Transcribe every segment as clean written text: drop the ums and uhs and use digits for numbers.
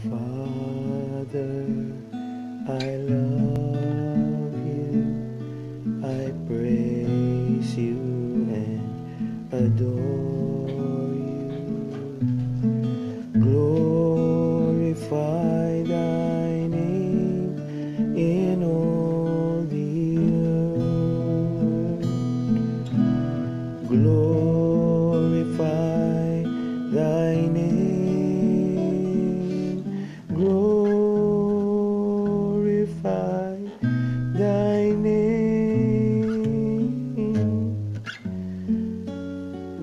Father, I love you, I praise you and adore you. Glorify thy name in all the earth. Glorify thy name. Glorify thy name.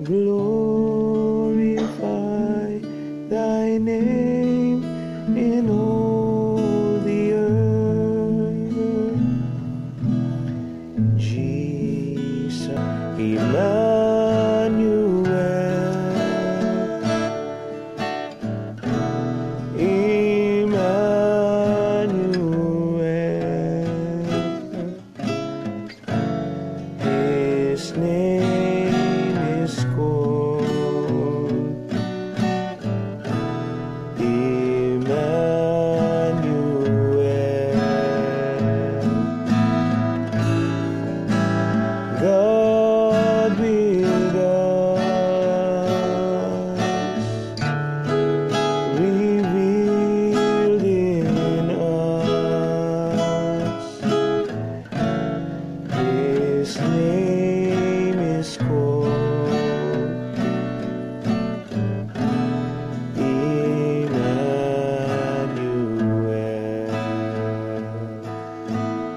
Glorify thy name in all the earth. Jesus, Emmanuel, His name is called Emmanuel. God with us, revealed in us. His name is called Emmanuel.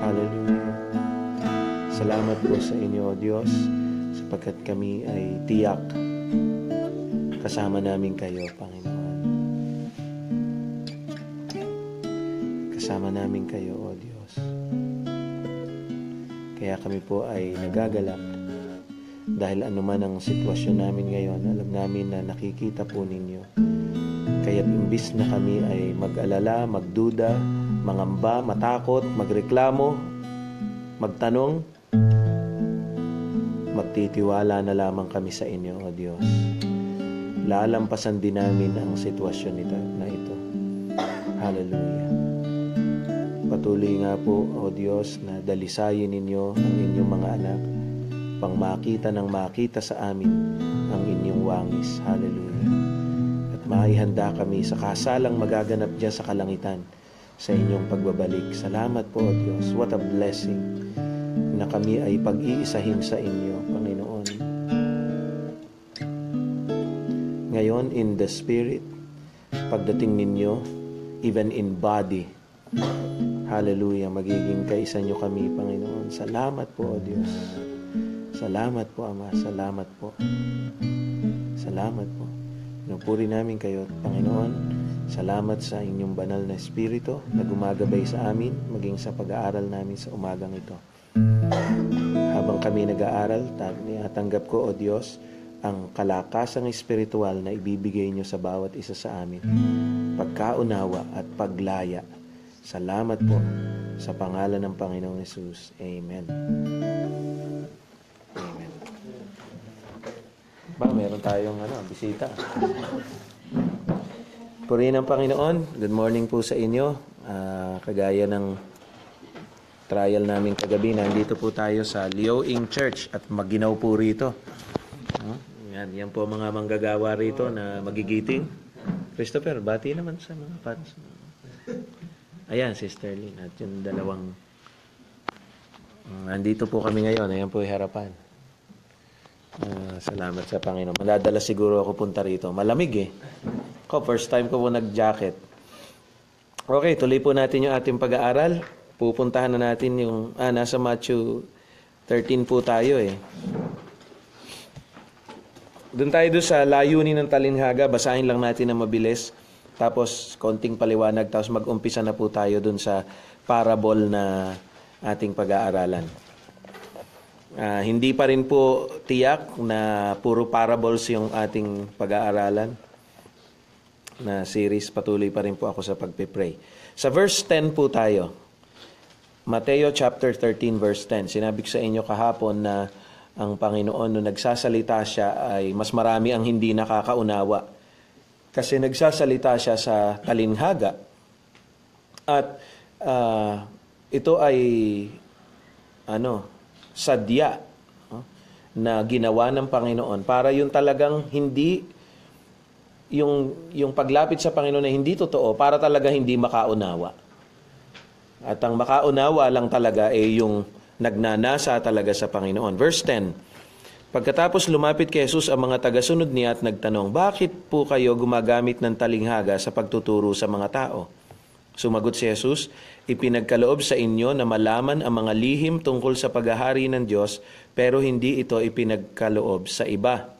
Hallelujah. Salamat po sa inyo, O Diyos, sapagkat kami ay tiyak kasama namin kayo, Panginoon. Kasama namin kayo, O Diyos. Kaya kami po ay nagagalak dahil anuman ang sitwasyon namin ngayon, alam namin na nakikita po ninyo. Kaya't imbis na kami ay mag-alala, magduda, mangamba, matakot, magreklamo, magtanong, magtitiwala na lamang kami sa inyo, O Diyos. Lalampasan din namin ang sitwasyon na ito. Hallelujah. Patuloy nga po, O Diyos, na dalisayin ninyo ang inyong mga anak, pang makita ng makita sa amin ang inyong wangis. Hallelujah. At maihanda kami sa kasalang magaganap dyan sa kalangitan sa inyong pagbabalik. Salamat po, O Diyos. What a blessing na kami ay pag-iisahin sa inyo, Panginoon. Ngayon, in the Spirit, pagdating ninyo, even in body, hallelujah, magiging kaisa nyo kami, Panginoon. Salamat po, O Diyos. Salamat po, Ama. Salamat po. Salamat po. Pinupuri namin kayo, Panginoon. Salamat sa inyong banal na Espiritu na gumagabay sa amin, maging sa pag-aaral namin sa umagang ito. Habang kami nag-aaral, tanggap ko, O Diyos, ang kalakasang espiritual na ibibigay nyo sa bawat isa sa amin. Pagkaunawa at paglaya. Salamat po sa pangalan ng Panginoong Hesus. Amen. Amen. Ba, meron tayong bisita. Purihin ang Panginoon. Good morning po sa inyo. Kagaya ng trial namin kagabi, nandito po tayo sa Liao-ing Church at Maginaw po rito. Yan po mga manggagawa rito na magigiting. Christopher, bati naman sa mga fans. Ayan, Sister Lynn at yung dalawang nandito po kami ngayon. Ayan po yung harapan. Salamat sa Panginoon. Madadala siguro ako punta rito. Malamig eh. First time ko po nag-jacket. Okay, tuloy po natin yung ating pag-aaral. Pupuntahan na natin yung nasa Matthew 13 po tayo eh. Doon tayo sa layunin ng talinhaga. Basahin lang natin na mabilis. Tapos konting paliwanag. Tapos mag-umpisa na po tayo doon sa parable na ating pag-aaralan. Hindi pa rin po tiyak na puro parables yung ating pag-aaralan na series. Patuloy pa rin po ako sa pagpipray. Sa verse 10 po tayo. Mateo chapter 13 verse 10. Sinabi ko sa inyo kahapon na ang Panginoon nung nagsasalita siya ay mas marami ang hindi nakakaunawa. Kasi nagsasalita siya sa talinghaga. At ito ay sadya na ginawa ng Panginoon para yung talagang hindi yung paglapit sa Panginoon na hindi totoo, para talaga hindi makaunawa. At ang makaunawa lang talaga ay yung nagnanasa talaga sa Panginoon. Verse 10, pagkatapos lumapit kay Jesus ang mga tagasunod niya at nagtanong, bakit po kayo gumagamit ng talinghaga sa pagtuturo sa mga tao? Sumagot si Jesus, ipinagkaloob sa inyo na malaman ang mga lihim tungkol sa paghahari ng Diyos, pero hindi ito ipinagkaloob sa iba.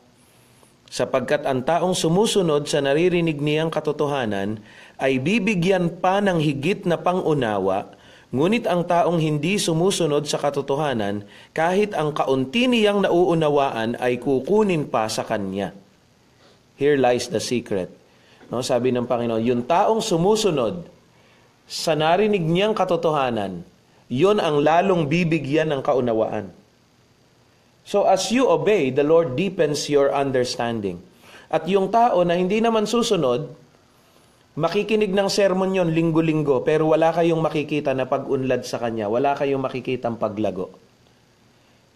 Sapagkat ang taong sumusunod sa naririnig niyang katotohanan ay bibigyan pa ng higit na pangunawa, ngunit ang taong hindi sumusunod sa katotohanan, kahit ang kaunti niyang nauunawaan ay kukunin pa sa kanya. Here lies the secret. Sabi ng Panginoon, yung taong sumusunod sa narinig niyang katotohanan, yon ang lalong bibigyan ng kaunawaan. So as you obey, the Lord deepens your understanding. At yung tao na hindi naman susunod, makikinig ng sermon yon linggo-linggo, pero wala kayong makikita na pag-unlad sa kanya, wala kayong makikitang paglago.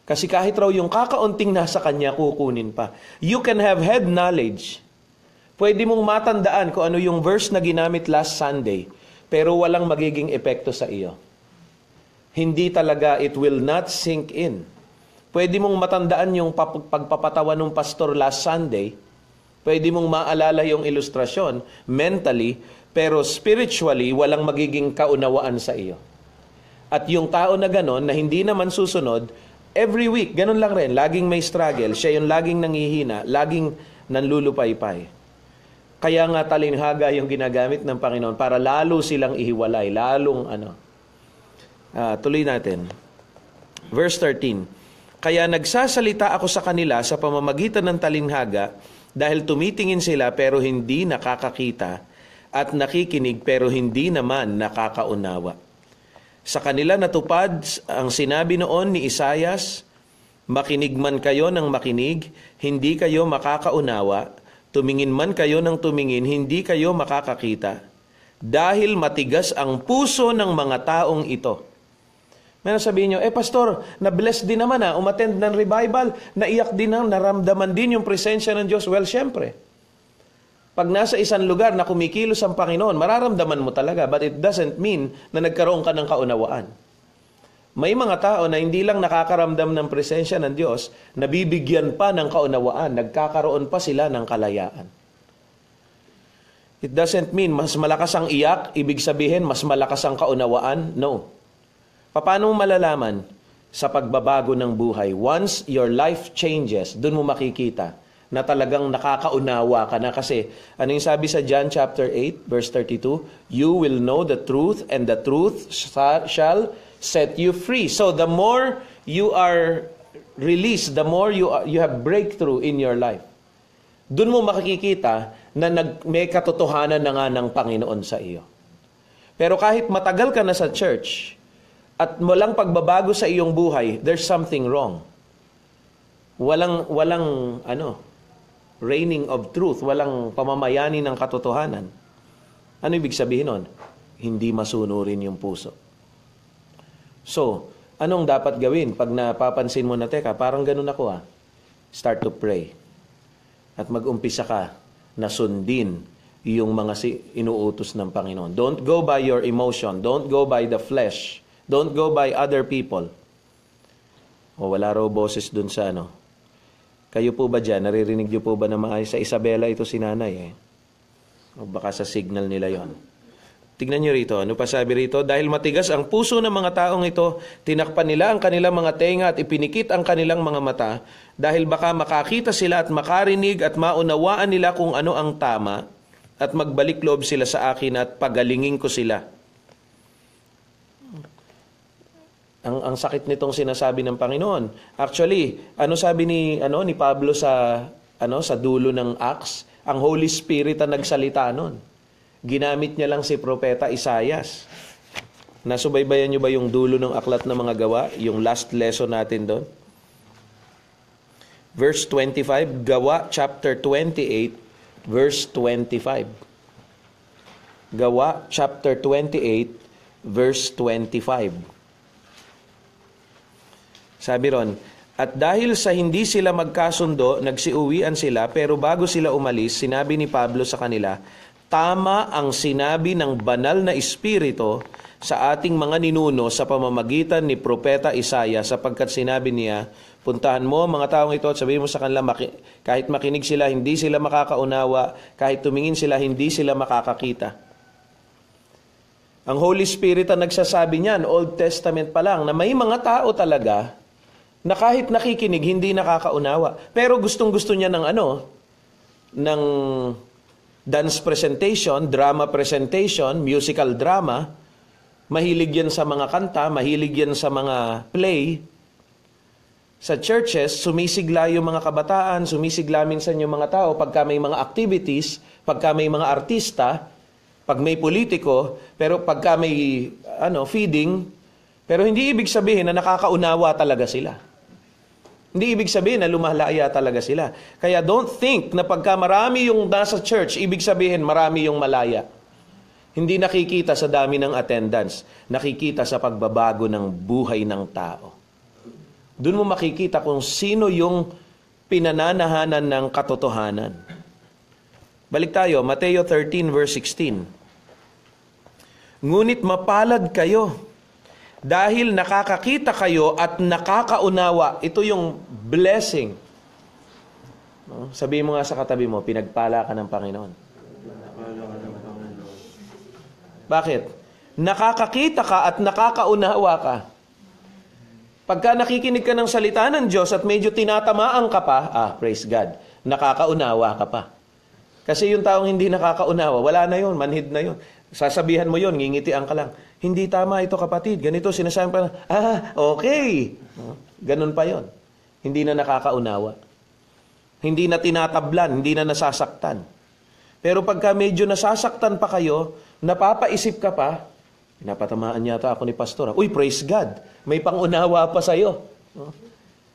Kasi kahit raw yung kakaunting nasa kanya, kukunin pa. You can have head knowledge. Pwede mong matandaan kung ano yung verse na ginamit last Sunday, pero walang magiging epekto sa iyo. Hindi talaga, it will not sink in. Pwede mong matandaan yung pagpapatawa ng pastor last Sunday. Pwede mong maalala yung ilustrasyon mentally, pero spiritually, walang magiging kaunawaan sa iyo. At yung tao na ganon, na hindi naman susunod, every week, ganon lang rin, laging may struggle, siya yung laging nangihina, laging nanlulupaypay. Kaya nga talinghaga yung ginagamit ng Panginoon para lalo silang ihiwalay, lalong tuloy natin. Verse 13, kaya nagsasalita ako sa kanila sa pamamagitan ng talinghaga dahil tumitingin sila pero hindi nakakakita at nakikinig pero hindi naman nakakaunawa. Sa kanila natupad ang sinabi noon ni Isaias, makinig man kayo ng makinig, hindi kayo makakaunawa, tumingin man kayo ng tumingin, hindi kayo makakakita, dahil matigas ang puso ng mga taong ito. Meron sabihin nyo, pastor, na-bless din naman umattend ng revival, naiyak din naramdaman din yung presensya ng Diyos. Well, syempre, pag nasa isang lugar na kumikilos ang Panginoon, mararamdaman mo talaga, but it doesn't mean na nagkaroon ka ng kaunawaan. May mga tao na hindi lang nakakaramdam ng presensya ng Diyos, nabibigyan pa ng kaunawaan, nagkakaroon pa sila ng kalayaan. It doesn't mean mas malakas ang iyak, ibig sabihin mas malakas ang kaunawaan. No. Paano mo malalaman? Sa pagbabago ng buhay. Once your life changes, dun mo makikita na talagang nakakaunawa ka na. Kasi, ano yung sabi sa John chapter 8, verse 32? You will know the truth, and the truth shall set you free. So, the more you are released, the more you have breakthrough in your life. Dun mo makikita na may katotohanan na nga ng Panginoon sa iyo. Pero kahit matagal ka na sa church, at walang pagbabago sa iyong buhay, there's something wrong. Walang reigning of truth, walang pamamayani ng katotohanan. Ano ibig sabihin nun? Hindi masunurin yung puso. So, anong dapat gawin pag napapansin mo na, teka, parang ganun ako Start to pray. At mag-umpisa ka na sundin yung mga inuutos ng Panginoon. Don't go by your emotion. Don't go by the flesh. Don't go by other people. O wala raw boses dun sa Kayo po ba dyan? Naririnig niyo po ba na maayos? Sa Isabela ito si nanay O baka sa signal nila yon. Tignan niyo rito. Ano pa sabi rito? Dahil matigas ang puso ng mga taong ito, tinakpan nila ang kanilang mga tenga at ipinikit ang kanilang mga mata, dahil baka makakita sila at makarinig at maunawaan nila kung ano ang tama, at magbalik loob sila sa akin at pagalingin ko sila. Ang sakit nitong sinasabi ng Panginoon. Actually, ano sabi ni Pablo sa dulo ng Acts? Ang Holy Spirit ang nagsalita noon. Ginamit niya lang si propeta Isaias. Nasubaybayan niyo ba yung dulo ng aklat ng mga gawa? Yung last lesson natin doon? Verse 25, Gawa chapter 28, verse 25. Gawa, chapter 28, verse 25. Sabi ron, at dahil sa hindi sila magkasundo, nagsiuwian sila, pero bago sila umalis, sinabi ni Pablo sa kanila, tama ang sinabi ng banal na Espiritu sa ating mga ninuno sa pamamagitan ni Propeta Isaiah, sapagkat sinabi niya, puntahan mo mga taong ito at sabihin mo sa kanila, kahit makinig sila, hindi sila makakaunawa, kahit tumingin sila, hindi sila makakakita. Ang Holy Spirit ang nagsasabi niyan, Old Testament pa lang, na may mga tao talaga na kahit nakikinig, hindi nakakaunawa. Pero gustong-gusto niya ng ng dance presentation, drama presentation, musical drama. Mahilig yan sa mga kanta, mahilig yan sa mga play. Sa churches, sumisigla yung mga kabataan, sumisigla minsan yung mga tao pagka may mga activities, pagka may mga artista, pag may politiko, pero pagka may feeding, pero hindi ibig sabihin na nakakaunawa talaga sila. Hindi ibig sabihin na lumalaya talaga sila. Kaya don't think na pagka marami yung nasa church, ibig sabihin marami yung malaya. Hindi nakikita sa dami ng attendance. Nakikita sa pagbabago ng buhay ng tao. Doon mo makikita kung sino yung pinananahanan ng katotohanan. Balik tayo, Mateo 13 verse 16. Ngunit mapalad kayo dahil nakakakita kayo at nakakaunawa. Ito yung blessing. Sabihin mo nga sa katabi mo, pinagpala ka ng Panginoon. Bakit? Nakakakita ka at nakakaunawa ka. Pagka nakikinig ka ng salita ng Diyos at medyo tinatamaan ka pa, praise God, nakakaunawa ka pa. Kasi yung taong hindi nakakaunawa, wala na yun, manhid na yun. Sasabihan mo yun, ngingitian ka lang. Hindi tama ito kapatid, ganito sinasabi pa, okay. Ganun pa yon. Hindi na nakakaunawa. Hindi na tinatablan, hindi na nasasaktan. Pero pagka medyo nasasaktan pa kayo, napapaisip ka pa, pinapatamaan yata ako ni pastor. Uy, praise God, may pangunawa pa sa'yo.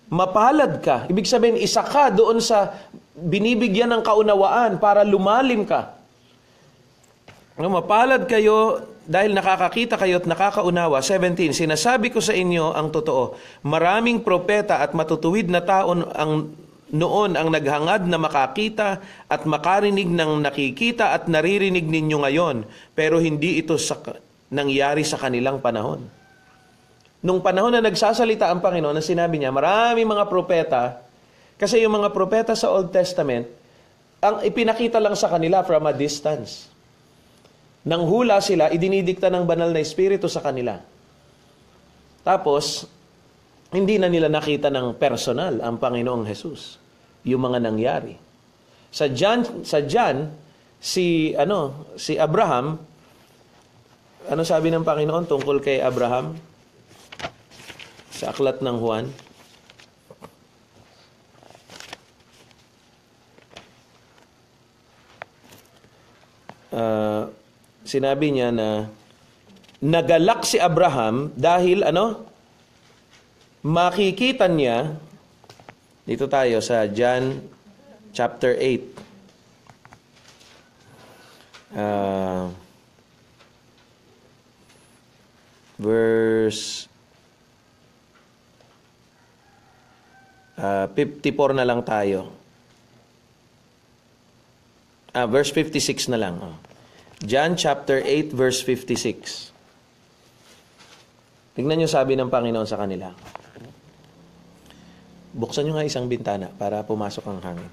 Mapalad ka. Ibig sabihin, isa ka doon sa binibigyan ng kaunawaan para lumalim ka. Mapalad kayo dahil nakakakita kayo at nakakaunawa. 17, sinasabi ko sa inyo ang totoo. Maraming propeta at matutuwid na tao noon ang naghangad na makakita at makarinig ng nakikita at naririnig ninyo ngayon. Pero hindi ito nangyari sa kanilang panahon. Nung panahon na nagsasalita ang Panginoon, na sinabi niya, maraming mga propeta, kasi yung mga propeta sa Old Testament, ang ipinakita lang sa kanila from a distance. Nang hula sila, idinidikta ng banal na Espiritu sa kanila. Tapos, hindi na nila nakita ng personal ang Panginoong Jesus, yung mga nangyari. Sa John, si Abraham, ano sabi ng Panginoon tungkol kay Abraham? Sa aklat ng Juan. Sinabi niya na nagalak si Abraham dahil makikita niya, dito tayo sa John chapter 8. Verse 54 na lang tayo. Verse 56 na lang. John chapter 8 verse 56. Tingnan niyo sabi ng Panginoon sa kanila. Buksan niyo nga isang bintana para pumasok ang hangin.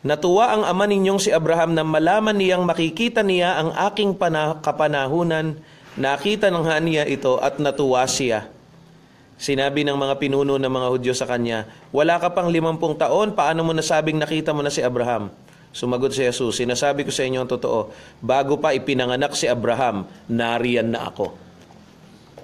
Natuwa ang ama ninyong si Abraham na malaman niyang makikita niya ang aking kapanahunan. Nakita ng niya ito at natuwa siya. Sinabi ng mga pinuno ng mga Hudyo sa kanya, wala ka pang 50 taon, paano mo nasabing nakita mo na si Abraham? Sumagot si Jesus, sinasabi ko sa inyo ang totoo, bago pa ipinanganak si Abraham, nariyan na ako.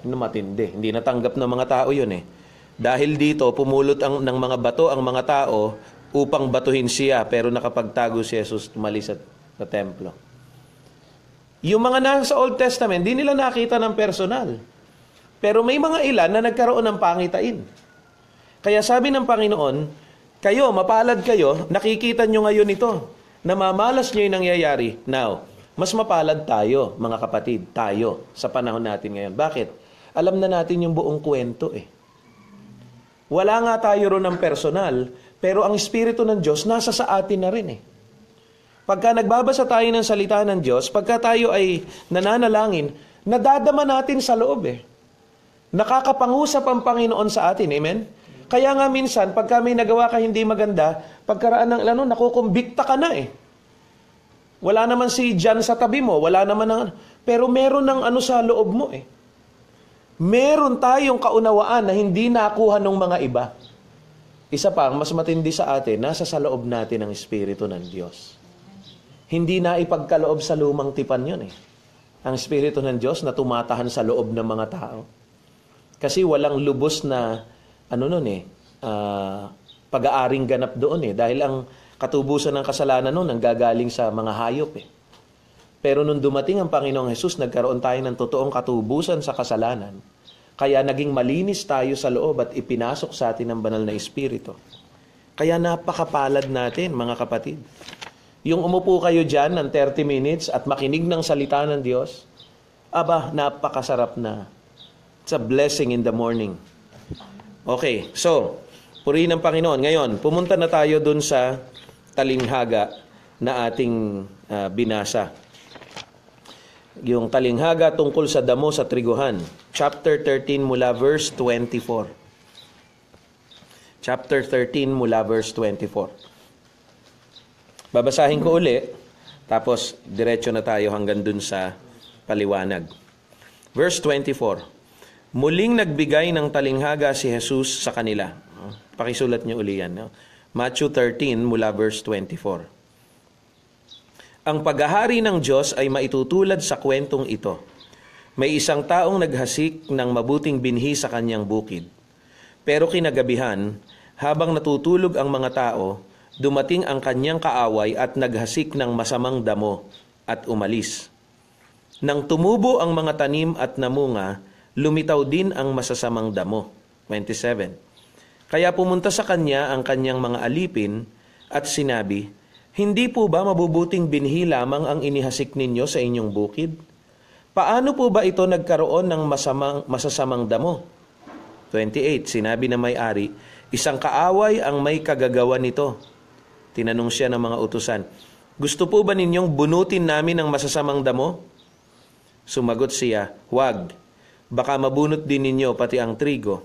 Matindi. Hindi natanggap ng mga tao yun eh. Dahil dito, pumulot ng mga bato ang mga tao upang batuhin siya, pero nakapagtago si Jesus, tumalis sa templo. Yung mga nasa Old Testament, di nila nakita ng personal. Pero may mga ilan na nagkaroon ng pangitain. Kaya sabi ng Panginoon, kayo, mapalad kayo, nakikita nyo ngayon ito. Namamalas nyo yung nangyayari. Now, mas mapalad tayo, mga kapatid, tayo, sa panahon natin ngayon. Bakit? Alam na natin yung buong kwento eh. Wala nga tayo ron ng personal, pero ang Espiritu ng Diyos nasa sa atin na rin eh. Pagka nagbabasa tayo ng salita ng Diyos, pagka tayo ay nananalangin, nadadama natin sa loob eh. Nakakapangusap ang Panginoon sa atin. Amen? Kaya nga minsan, pagka may nagawa ka hindi maganda, pagkaraan ng nakukumbikta ka na eh. Wala naman si John sa tabi mo, wala naman ng pero meron ng sa loob mo eh. Meron tayong kaunawaan na hindi nakuha ng mga iba. Isa pa, mas matindi sa atin, nasa sa loob natin ang Espiritu ng Diyos. Hindi na ipagkaloob sa lumang tipan yun eh. Ang Espiritu ng Diyos na tumatahan sa loob ng mga tao. Kasi walang lubos na, pag-aaring ganap doon eh. Dahil ang katubusan ng kasalanan noon, nanggagaling sa mga hayop eh. Pero nung dumating ang Panginoong Hesus, nagkaroon tayo ng totoong katubusan sa kasalanan. Kaya naging malinis tayo sa loob at ipinasok sa atin ang banal na Espiritu. Kaya napakapalad natin, mga kapatid. Yung umupo kayo dyan ng 30 minutes at makinig ng salita ng Diyos, napakasarap na. It's a blessing in the morning. Okay, so, purihin ng Panginoon. Ngayon, pumunta na tayo dun sa talinghaga na ating binasa. Yung talinghaga tungkol sa damo sa triguhan. Chapter 13 mula verse 24. Chapter 13 mula verse 24. Babasahin ko uli, tapos diretso na tayo hanggang dun sa paliwanag. Verse 24. Muling nagbigay ng talinghaga si Jesus sa kanila. Pakisulat niyo uli yan. Matthew 13 mula verse 24. Ang paghahari ng Diyos ay maitutulad sa kwentong ito. May isang taong naghasik ng mabuting binhi sa kanyang bukid. Pero kinagabihan, habang natutulog ang mga tao, dumating ang kanyang kaaway at naghasik ng masamang damo at umalis. Nang tumubo ang mga tanim at namunga, lumitaw din ang masasamang damo. 27. Kaya pumunta sa kanya ang kanyang mga alipin at sinabi, hindi po ba mabubuting binhi lamang ang inihasik ninyo sa inyong bukid? Paano po ba ito nagkaroon ng masasamang damo? 28. Sinabi na may-ari, isang kaaway ang may kagagawa nito. Tinanong siya ng mga utusan, gusto po ba ninyong bunutin namin ang masasamang damo? Sumagot siya, huwag. Baka mabunot din ninyo pati ang trigo.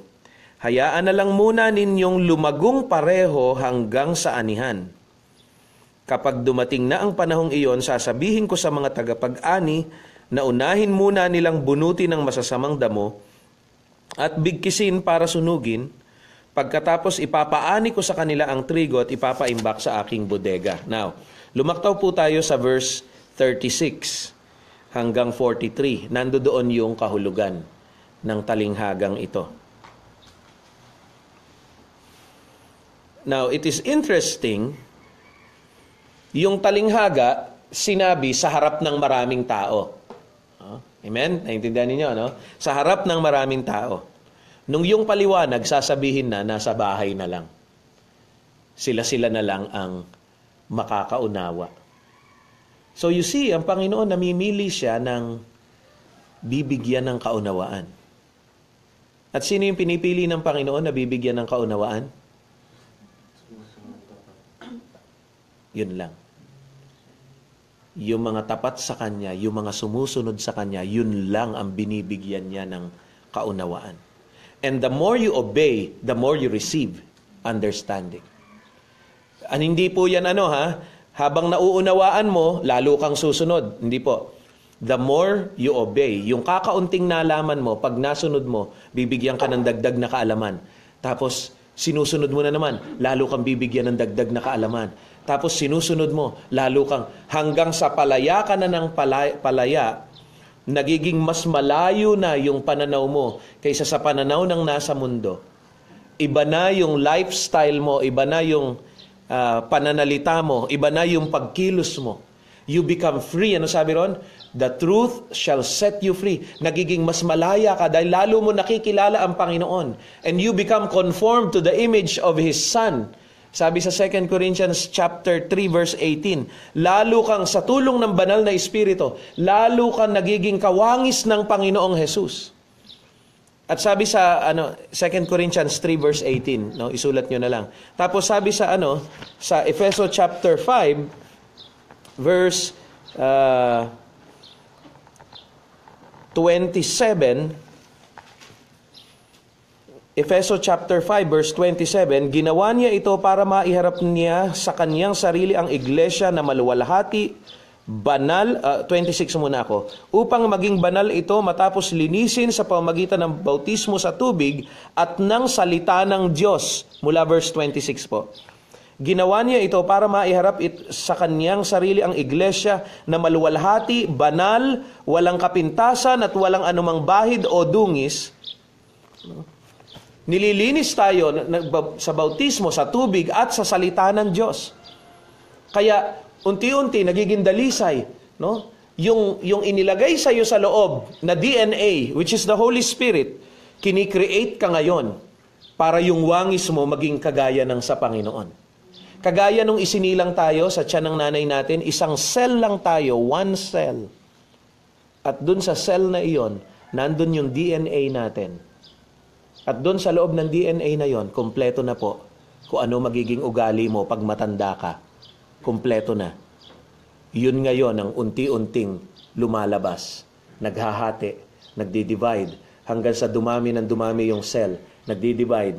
Hayaan na lang muna ninyong lumagong pareho hanggang sa anihan. Kapag dumating na ang panahong iyon, sasabihin ko sa mga tagapag-ani na unahin muna nilang bunutin ang masasamang damo at bigkisin para sunugin. Pagkatapos ipapaani ko sa kanila ang trigo at ipapaimbak sa aking bodega. Now, lumaktaw po tayo sa verse 36 hanggang 43. Nandoon yung kahulugan ng talinghagang ito. Now, it is interesting, yung talinghaga sinabi sa harap ng maraming tao. Amen? Naintindihan ninyo, no? Sa harap ng maraming tao. Nung yung paliwanag, sasabihin na nasa bahay na lang. Sila-sila na lang ang makakaunawa. So you see, ang Panginoon namimili siya ng bibigyan ng kaunawaan. At sino yung pinipili ng Panginoon na bibigyan ng kaunawaan? Yun lang. Yung mga tapat sa Kanya, yung mga sumusunod sa Kanya, yun lang ang binibigyan niya ng kaunawaan. And the more you obey, the more you receive understanding. Hindi po yan habang nauunawaan mo, lalo kang susunod. Hindi po. The more you obey, yung kakaunting nalaman mo, pag nasunod mo, bibigyan ka ng dagdag na kaalaman. Tapos, sinusunod mo na naman, lalo kang bibigyan ng dagdag na kaalaman. Tapos, sinusunod mo, lalo kang, hanggang sa palaya ka na ng palaya, nagiging mas malayo na yung pananaw mo kaysa sa pananaw ng nasa mundo. Iba na yung lifestyle mo, iba na yung pananalita mo, iba na yung pagkilos mo. You become free. Ano sabi ron? The truth shall set you free. Nagiging mas malaya ka dahil lalo mo nakikilala ang Panginoon. And you become conformed to the image of His Son. Sabi sa 2 Corinthians chapter 3 verse 18, lalo kang sa tulong ng banal na Espiritu, lalo kang nagiging kawangis ng Panginoong Jesus. At sabi sa 2 Corinthians 3 verse 18, no, isulat nyo na lang. Tapos sabi sa sa Efeso chapter 5 verse 27, Efeso chapter 5 verse 27, ginawa niya ito para maiharap niya sa kanyang sarili ang iglesia na maluwalhati, banal, 26 muna ako, upang maging banal ito matapos linisin sa pamamagitan ng bautismo sa tubig at ng salita ng Diyos. Mula verse 26 po. Ginawa niya ito para maiharap sa kanyang sarili ang iglesia na maluwalhati, banal, walang kapintasan at walang anumang bahid o dungis. Nililinis tayo sa bautismo, sa tubig at sa salita ng Diyos. Kaya unti-unti nagiging dalisay, no? Yung inilagay sa iyo sa loob na DNA, which is the Holy Spirit, kinikreate ka ngayon para yung wangis mo maging kagaya ng sa Panginoon. Kagaya nung isinilang tayo sa tiyan ng nanay natin, isang cell lang tayo, one cell. At dun sa cell na iyon, nandun yung DNA natin. At doon sa loob ng DNA na yon, kompleto na po kung ano magiging ugali mo pag matanda ka. Kompleto na. Yun ngayon ang unti-unting lumalabas. Naghahati, nagdi-divide, hanggang sa dumami ng dumami yung cell. Nagdi-divide,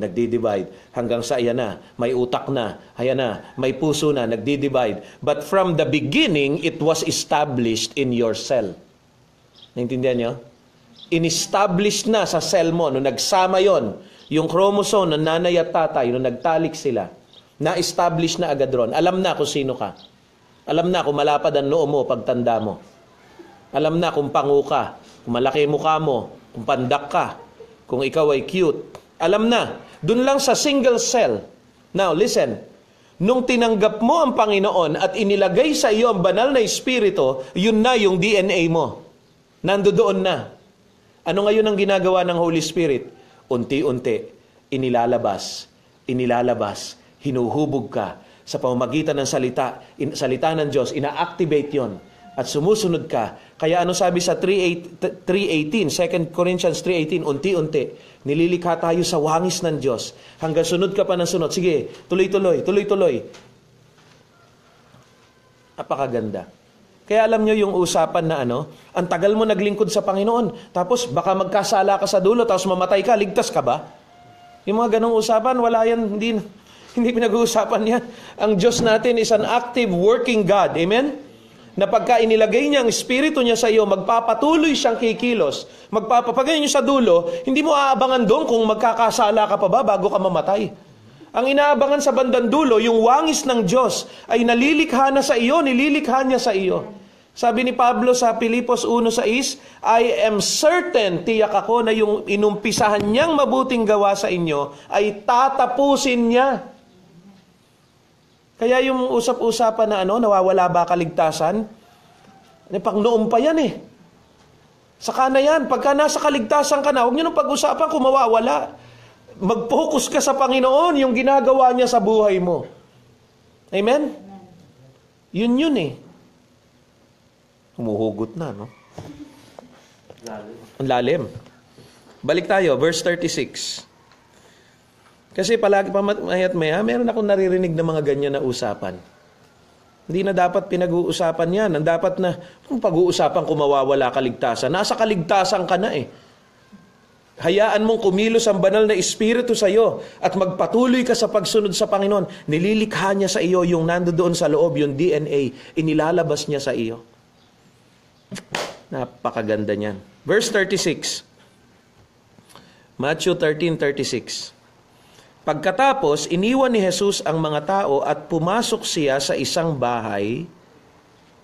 hanggang sa ayan na, may utak na, ayan na, may puso na, nagdi-divide. But from the beginning, it was established in your cell. Naintindihan nyo? In-establish na sa cell mo, nung nagsama yon, yung chromosome ng nanay at tatay, nung nagtalik sila, na-establish na agad ron. Alam na kung sino ka. Alam na kung malapad ang noo mo pagtanda mo. Alam na kung pangu ka, kung malaki mukha mo, kung pandak ka, kung ikaw ay cute. Alam na. Dun lang sa single cell. Now, listen. Nung tinanggap mo ang Panginoon at inilagay sa iyo ang banal na Espiritu, yun na yung DNA mo. Nandoon na. Ano ngayon ang ginagawa ng Holy Spirit? Unti-unti, inilalabas, hinuhubog ka sa pamamagitan ng salita ng Diyos, ina-activate yon at sumusunod ka. Kaya ano sabi sa 3:18, 2 Corinthians 3:18, unti-unti, nililikha tayo sa wangis ng Diyos. Hanggang sunod ka pa ng sunod. Sige, tuloy-tuloy. Napakaganda. Kaya alam nyo yung usapan na ang tagal mo naglingkod sa Panginoon, tapos baka magkasala ka sa dulo, tapos mamatay ka, ligtas ka ba? Yung mga ganong usapan, wala yan, hindi pinag-uusapan yan. Ang Diyos natin is an active, working God. Amen? Na pagka inilagay niya ang Espiritu niya sa iyo, magpapatuloy siyang kikilos. Magpapapagay niyo sa dulo, hindi mo aabangan doon kung magkakasala ka pa ba bago ka mamatay. Ang inaabangan sa bandang dulo, yung wangis ng Diyos ay nililikha na sa iyo, nililikha niya sa iyo. Sabi ni Pablo sa Pilipos 1:6, I am certain, tiyak ako na yung inumpisahan niyang mabuting gawa sa inyo ay tatapusin niya. Kaya yung usap-usapan na nawawala ba kaligtasan? Pang noon pa yan eh. Saka na yan, pagka nasa kaligtasan ka na, huwag niyo nang pag-usapan kung mawawala. Mag-focus ka sa Panginoon, yung ginagawa niya sa buhay mo. Amen? Yun eh. Humuhugot na, no? Ang lalim. Balik tayo, verse 36. Kasi palagi pa mayat-maya, meron akong naririnig na mga ganyan na usapan. Hindi na dapat pinag-uusapan yan. Ang dapat na, kung pag-uusapan kung mawawala kaligtasan, nasa kaligtasan ka na eh. Hayaan mong kumilos ang banal na Espiritu sa iyo at magpatuloy ka sa pagsunod sa Panginoon. Nililikha niya sa iyo yung nandoon sa loob, yung DNA. Inilalabas niya sa iyo. Napakaganda niyan. Verse 36. Matthew 13:36. Pagkatapos, iniwan ni Jesus ang mga tao at pumasok siya sa isang bahay.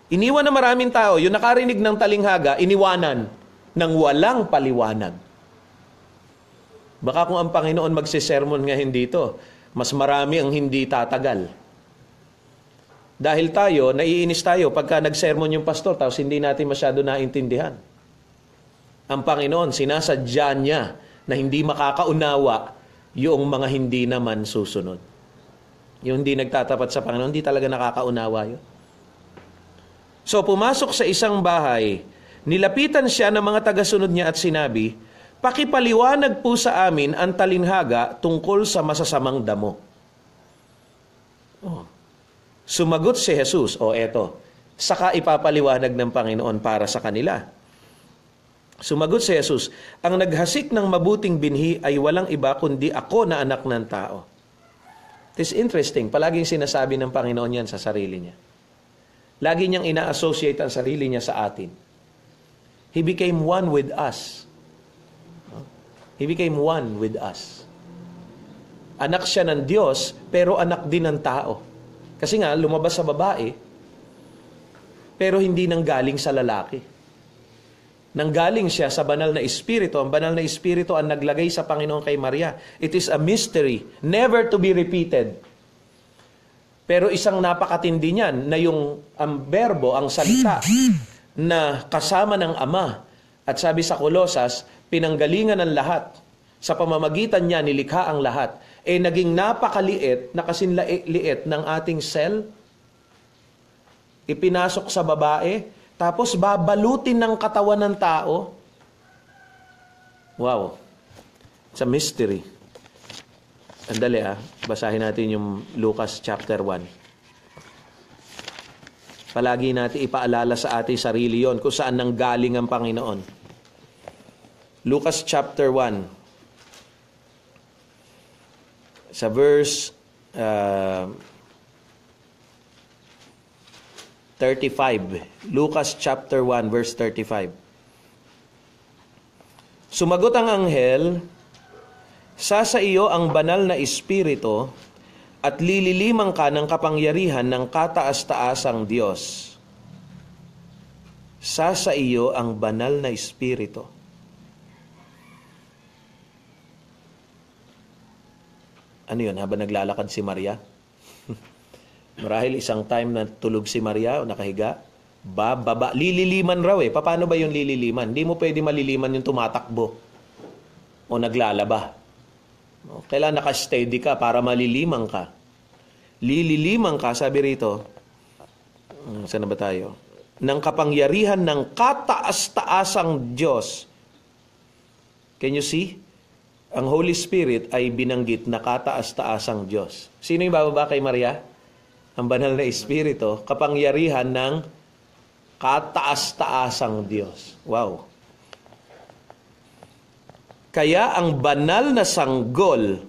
Iniwan na maraming tao. Yung nakarinig ng talinghaga, iniwanan ng walang paliwanag. Baka kung ang Panginoon magsisermon ngayon dito, mas marami ang hindi tatagal. Dahil tayo, naiinis tayo pagka nagsermon yung pastor, tapos hindi natin masyado naintindihan. Ang Panginoon, sinasadya niya na hindi makakaunawa yung mga hindi naman susunod. Yung hindi nagtatapat sa Panginoon, hindi talaga nakakaunawa yun. So, pumasok sa isang bahay, nilapitan siya ng mga tagasunod niya at sinabi, "Pakipaliwanag po sa amin ang talinghaga tungkol sa masasamang damo." Oh. Sumagot si Jesus, eto, saka ipapaliwanag ng Panginoon para sa kanila. Sumagot si Jesus, "Ang naghasik ng mabuting binhi ay walang iba kundi ako na anak ng tao." It is interesting, palaging sinasabi ng Panginoon yan sa sarili niya. Lagi niyang ina-associate ang sarili niya sa atin. He became one with us. He became one with us. Anak siya ng Diyos, pero anak din ng tao. Kasi nga, lumabas sa babae, pero hindi nanggaling sa lalaki. Nanggaling siya sa banal na Espiritu. Ang banal na Espiritu ang naglagay sa Panginoon kay Maria. It is a mystery, never to be repeated. Pero isang napakatindi niyan, na ang berbo, ang salita, na kasama ng Ama. At sabi sa Kolosas, pinanggalingan ng lahat. Sa pamamagitan niya, nilikha ang lahat. Naging napakaliit na kasinliit ng ating cell. Ipinasok sa babae, tapos babalutin ng katawan ng tao. Wow. It's a mystery. Andali basahin natin yung Lucas chapter 1. Palagi natin ipaalala sa ating sarili yon kung saan nanggaling ang Panginoon. Lucas chapter 1. Sa verse 35. Lucas chapter 1 verse 35. Sumagot ang anghel, sa iyo ang banal na Espiritu at lililimang ka ng kapangyarihan ng kataas-taasang Diyos. Sa iyo ang banal na Espiritu. Ano yun, habang naglalakad si Maria? Marahil isang time na tulog si Maria o nakahiga, lililiman raw Paano ba yung lililiman? Hindi mo pwede maliliman yung tumatakbo o naglalaba. Kailangan naka-steady ka para malilimang ka. Lililimang ka, sabi rito, saan na ba tayo? Ng kapangyarihan ng kataas-taasang Diyos. Can you see? Ang Holy Spirit ay binanggit na kataas-taasang Diyos. Sino yung bababa kay Maria? Ang banal na Espiritu, kapangyarihan ng kataas-taasang Diyos. Wow. Kaya ang banal na sanggol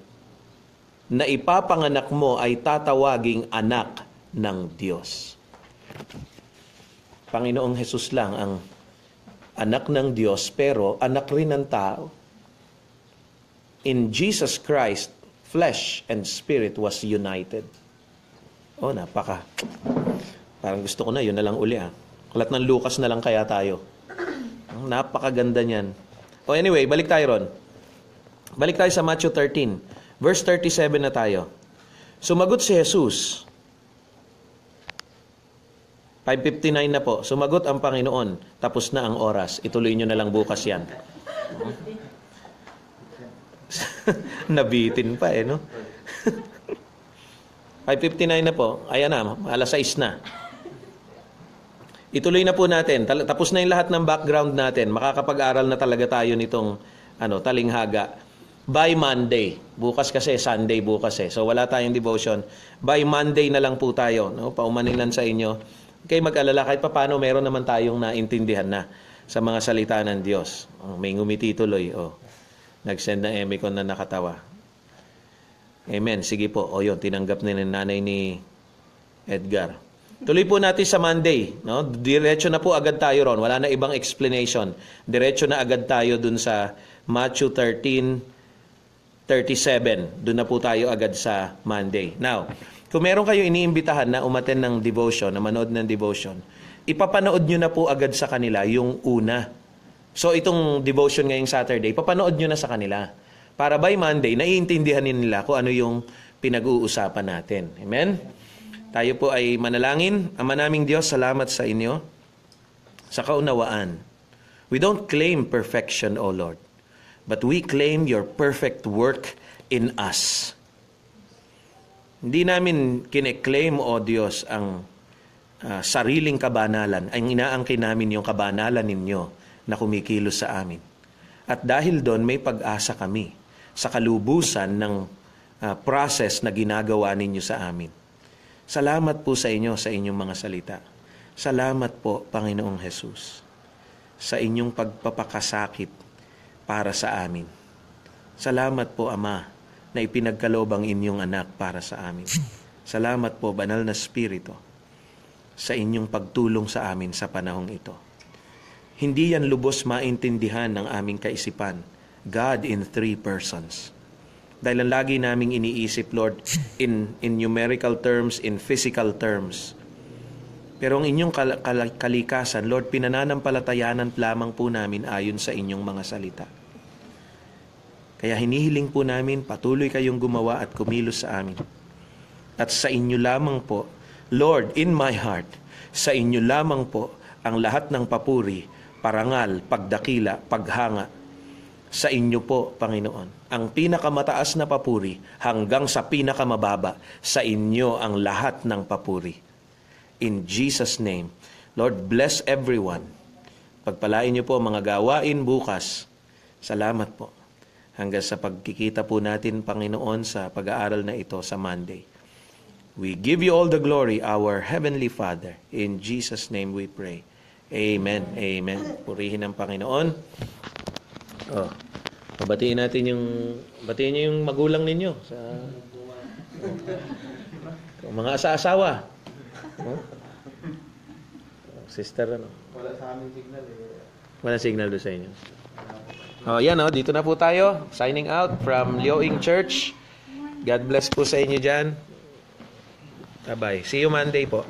na ipapanganak mo ay tatawaging anak ng Diyos. Panginoong Hesus lang ang anak ng Diyos, pero anak rin ng tao. In Jesus Christ, flesh and spirit was united. Parang gusto ko na, yun na lang uli Kalat ng Lucas na lang kaya tayo. Napakaganda niyan. Anyway, balik tayo ron. Balik tayo sa Matthew 13. Verse 37 na tayo. Sumagot si Jesus. 5:59 na po. Sumagot ang Panginoon. Tapos na ang oras. Ituloy nyo na lang bukas yan. Nabitin pa no? 5:59 na po. Ayan na, alas 6 na. Ituloy na po natin. Tapos na yung lahat ng background natin. Makakapag-aral na talaga tayo nitong talinghaga. By Monday. Bukas kasi, Sunday bukas So wala tayong devotion. By Monday na lang po tayo. Paumanin lang sa inyo. Okay, mag-alala kahit paano meron naman tayong naintindihan na sa mga salita ng Diyos. May ngumiti tuloy. Nag-send ng emicon na nakatawa. Amen. Sige po. Yun, tinanggap na ng nanay ni Edgar. Tuloy po natin sa Monday. Diretso na po agad tayo ron. Wala na ibang explanation. Diretso na agad tayo dun sa Matthew 13:37. Dun na po tayo agad sa Monday. Now, kung meron kayo iniimbitahan na umattend ng devotion, na manood ng devotion, ipapanood nyo na po agad sa kanila yung una. So, itong devotion ngayong Saturday, ipapanood nyo na sa kanila. Para by Monday, naiintindihan nila kung ano yung pinag-uusapan natin. Amen? Tayo po ay manalangin. Ama naming Diyos, salamat sa inyo sa kaunawaan. We don't claim perfection, O Lord, but we claim your perfect work in us. Hindi namin kine-claim, O Diyos, ang sariling kabanalan. Ang inaangkin namin yung kabanalan ninyo na kumikilos sa amin. At dahil doon, may pag-asa kami sa kalubusan ng process na ginagawa ninyo sa amin. Salamat po sa inyo, sa inyong mga salita. Salamat po, Panginoong Jesus, sa inyong pagpapakasakit para sa amin. Salamat po, Ama, na ipinagkaloob ang inyong anak para sa amin. Salamat po, Banal na Espiritu, sa inyong pagtulong sa amin sa panahong ito. Hindi yan lubos maintindihan ng aming kaisipan. God in 3 persons. Dahil ang lagi naming iniisip, Lord, in numerical terms, in physical terms. Pero ang inyong kalikasan, Lord, pinananampalatayanan lamang po namin ayon sa inyong mga salita. Kaya hinihiling po namin, patuloy kayong gumawa at kumilos sa amin. At sa inyo lamang po, Lord, in my heart, sa inyo lamang po ang lahat ng papuri, parangal, pagdakila, paghanga. Sa inyo po, Panginoon, ang pinakamataas na papuri hanggang sa pinakamababa, sa inyo ang lahat ng papuri. In Jesus' name, Lord, bless everyone. Pagpalain niyo po mga gawain bukas. Salamat po. Hanggang sa pagkikita po natin, Panginoon, sa pag-aaral na ito sa Monday. We give you all the glory, our Heavenly Father. In Jesus' name we pray. Amen. Amen. Purihin ang Panginoon. Batiin niyo yung magulang ninyo sa mga asa-asawa. Sister, ano? Wala sa aming signal Wala signal doon sa inyo. Yan, dito na po tayo. Signing out from Lioing Church. God bless po sa inyo dyan. Bye-bye. See you Monday po.